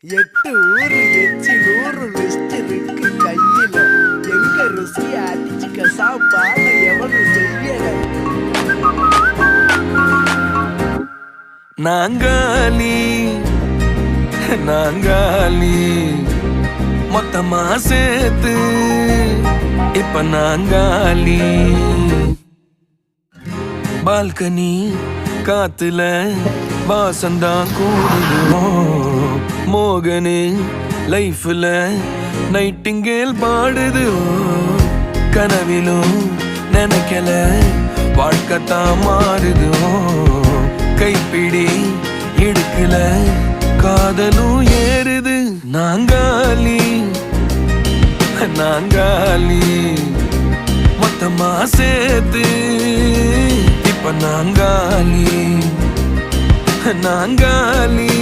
8 ஊரு எச்சி 100 லிஸ்ட் இருக்கு கையில. எங்க ருசிய அடிச்சுக்க சாப்பாட எவனும் செய்யல. நாங்காலி நாங்காலி மொத்தமா சேர்த்து இப்ப நாங்காலி. பால்கனி காத்துல வாசந்தான் கூடுதும் மோகனே லைஃப்ல நைட்டிங்கேல் பாடுது. கனவிலும் நினைக்கல வாழ்க்கைத்தான் மாறுது. கைப்பிடி இடுக்கல காதலும் ஏறுது. நாங்காலி நாங்காலி மொத்தமா சேர்த்து இப்ப நாங்காலி நாங்காலி.